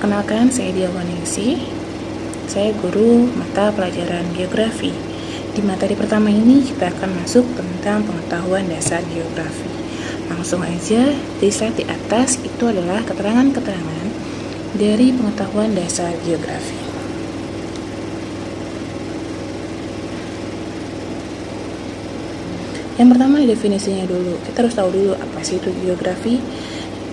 Perkenalkan, saya Dia Waningsih. Saya guru mata pelajaran geografi. Di materi pertama ini kita akan masuk tentang pengetahuan dasar geografi. Langsung aja, di slide di atas itu adalah keterangan-keterangan dari pengetahuan dasar geografi. Yang pertama, definisinya dulu. Kita harus tahu dulu apa sih itu geografi.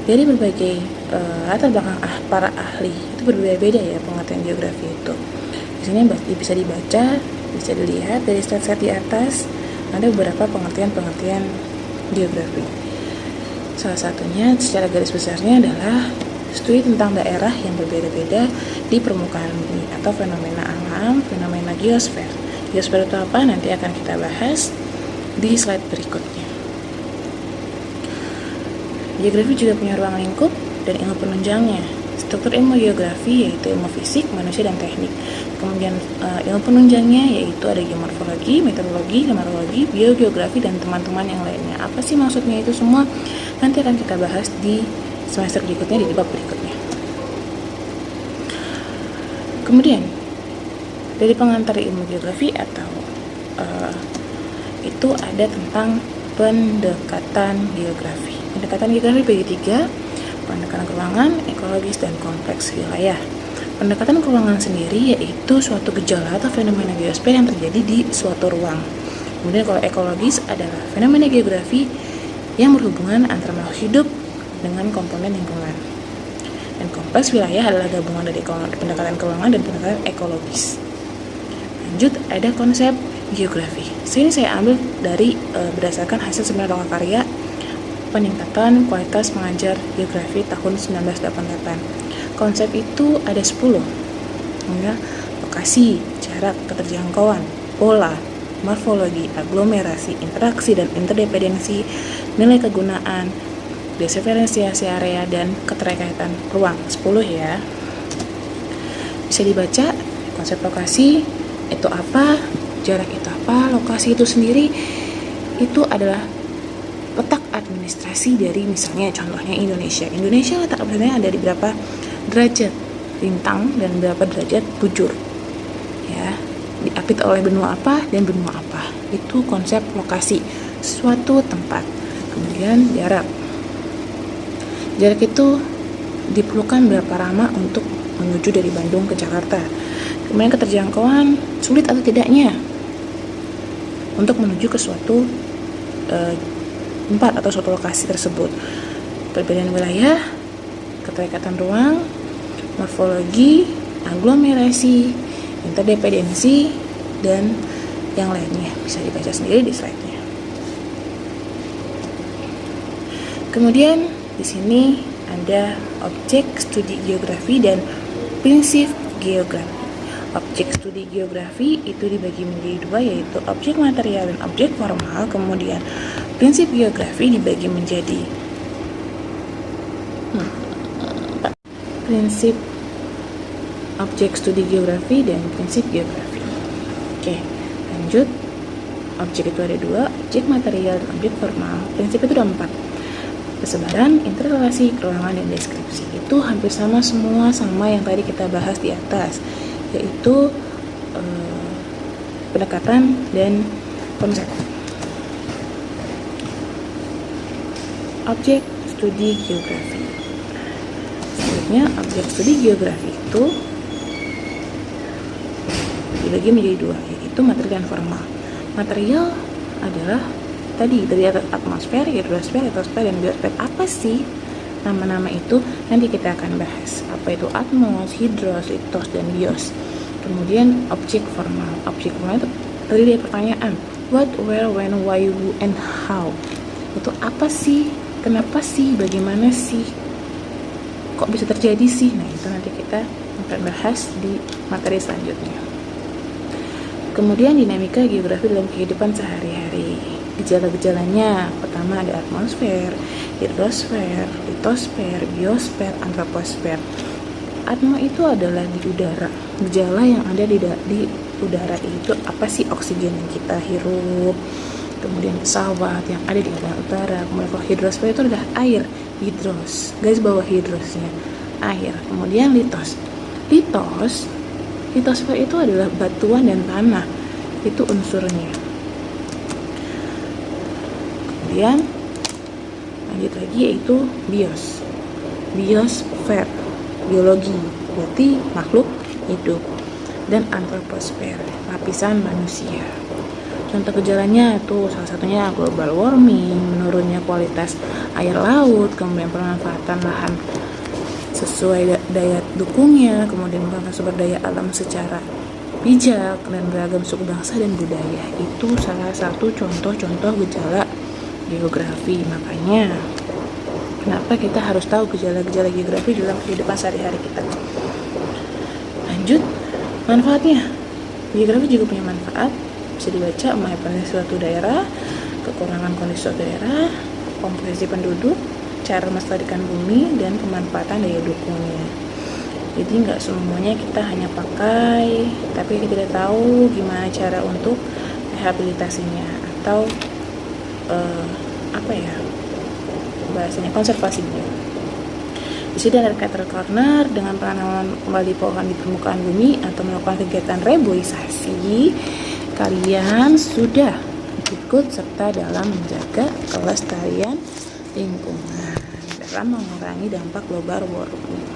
Dari berbagai latar belakang para ahli itu berbeda-beda ya pengertian geografi itu. Di sini bisa dibaca, bisa dilihat dari slide-slide di atas ada beberapa pengertian geografi. Salah satunya secara garis besarnya adalah studi tentang daerah yang berbeda-beda di permukaan bumi atau fenomena alam, fenomena geosfer. Geosfer itu apa? Nanti akan kita bahas di slide berikutnya. Geografi juga punya ruang lingkup dan ilmu penunjangnya. Struktur ilmu geografi yaitu ilmu fisik, manusia, dan teknik. Kemudian ilmu penunjangnya yaitu ada geomorfologi, meteorologi, klimatologi, biogeografi, dan teman-teman yang lainnya. Apa sih maksudnya itu semua? Nanti akan kita bahas di semester berikutnya, di bab berikutnya. Kemudian dari pengantar ilmu geografi atau itu ada tentang pendekatan geografi. Pendekatan geografi bagi tiga: pendekatan keuangan, ekologis, dan kompleks wilayah. Pendekatan keuangan sendiri yaitu suatu gejala atau fenomena geosfer yang terjadi di suatu ruang. Kemudian kalau ekologis adalah fenomena geografi yang berhubungan antara makhluk hidup dengan komponen lingkungan. Dan kompleks wilayah adalah gabungan dari pendekatan keuangan dan pendekatan ekologis. Lanjut, ada konsep geografi. Sini saya ambil dari berdasarkan hasil seminar lokakarya peningkatan kualitas mengajar geografi tahun 1988. Konsep itu ada 10. Ya, lokasi, jarak, keterjangkauan, pola, morfologi, aglomerasi, interaksi dan interdependensi, nilai kegunaan, diferensiasi area, dan keterkaitan ruang. 10 ya. Bisa dibaca konsep lokasi itu apa, jarak itu apa, lokasi itu sendiri itu adalah letak administrasi dari misalnya contohnya Indonesia. Indonesia letak administrasinya ada di berapa derajat lintang dan berapa derajat bujur. Ya, diapit oleh benua apa dan benua apa. Itu konsep lokasi suatu tempat. Kemudian jarak. Jarak itu diperlukan berapa lama untuk menuju dari Bandung ke Jakarta. Kemudian keterjangkauan, sulit atau tidaknya untuk menuju ke suatu tempat atau suatu lokasi tersebut. Perbedaan wilayah, keterikatan ruang, morfologi, aglomerasi, interdependensi, dan yang lainnya bisa dibaca sendiri di slide-nya. Kemudian di sini ada objek studi geografi dan prinsip geografi. Objek studi geografi itu dibagi menjadi dua, yaitu objek material dan objek formal. Kemudian prinsip geografi dibagi menjadi prinsip objek studi geografi dan prinsip geografi. Oke, lanjut. Objek itu ada dua, objek material dan objek formal. Prinsip itu ada 4. Persebaran, interrelasi, keruangan, dan deskripsi. Itu hampir sama semua sama yang tadi kita bahas di atas, yaitu pendekatan dan konsep. Objek studi geografi. Selanjutnya, objek studi geografi itu dibagi menjadi dua, yaitu material dan formal. Material adalah tadi dari atmosfer, hidrosfer, litosfer, dan biosfer. Apa sih nama-nama itu? Nanti kita akan bahas. Apa itu atmos, hidros, litos, dan bios. Kemudian objek formal. Objek formal itu terdiri dari pertanyaan what, where, when, why, who, and how. Itu apa sih? Kenapa sih? Bagaimana sih? Kok bisa terjadi sih? Nah, itu nanti kita akan bahas di materi selanjutnya. Kemudian dinamika geografi dalam kehidupan sehari-hari. Gejala-gejalanya, pertama ada atmosfer, hidrosfer, litosfer, biosfer, antroposfer. Atmo itu adalah di udara. Gejala yang ada di udara itu apa sih? Oksigen yang kita hirup, kemudian pesawat yang ada di udara. Kemudian kalau hidrosfer itu adalah air, hidros, garis bawah hidrosnya. air. Kemudian litosfer itu adalah batuan dan tanah, itu unsurnya. Kemudian lanjut lagi yaitu biosfer, biologi, berarti makhluk hidup, dan antroposfer, lapisan manusia. Contoh gejalanya tuh salah satunya global warming, menurunnya kualitas air laut, kemudian pemanfaatan lahan sesuai daya dukungnya, kemudian menggunakan sumber daya alam secara bijak, dan beragam suku bangsa dan budaya. Itu salah satu contoh-contoh gejala geografi. Makanya kenapa kita harus tahu gejala-gejala geografi dalam kehidupan sehari-hari kita. Lanjut, manfaatnya. Geografi juga punya manfaat, bisa dibaca mengenai suatu daerah, kekurangan kondisi suatu daerah, komposisi penduduk, cara melestarikan bumi, dan pemanfaatan daya dukungnya. Jadi nggak semuanya kita hanya pakai, tapi kita tidak tahu gimana cara untuk rehabilitasinya atau bahasanya konservasinya. Di sini ada kata corner dengan penanaman kembali pohon di permukaan bumi atau melakukan kegiatan reboisasi. Kalian sudah ikut serta dalam menjaga kelestarian lingkungan dalam mengurangi dampak global warming.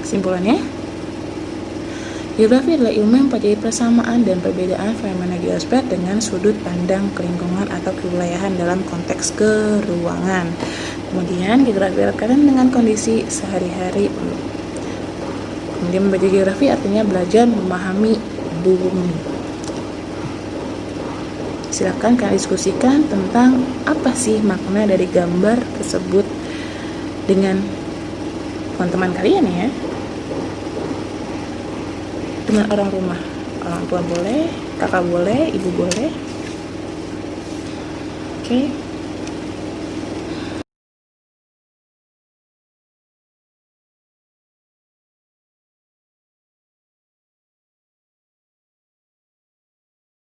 Kesimpulannya, geografi adalah ilmu yang mempelajari persamaan dan perbedaan fenomena geosfer dengan sudut pandang kelingkungan atau kewilayahan dalam konteks keruangan. Kemudian geografi berkaitan dengan kondisi sehari-hari. Kemudian membaca geografi artinya belajar memahami bumi. Silakan kalian diskusikan tentang apa sih makna dari gambar tersebut dengan teman-teman kalian ya. Dengan orang rumah, orang tua boleh, kakak boleh, ibu boleh. Oke.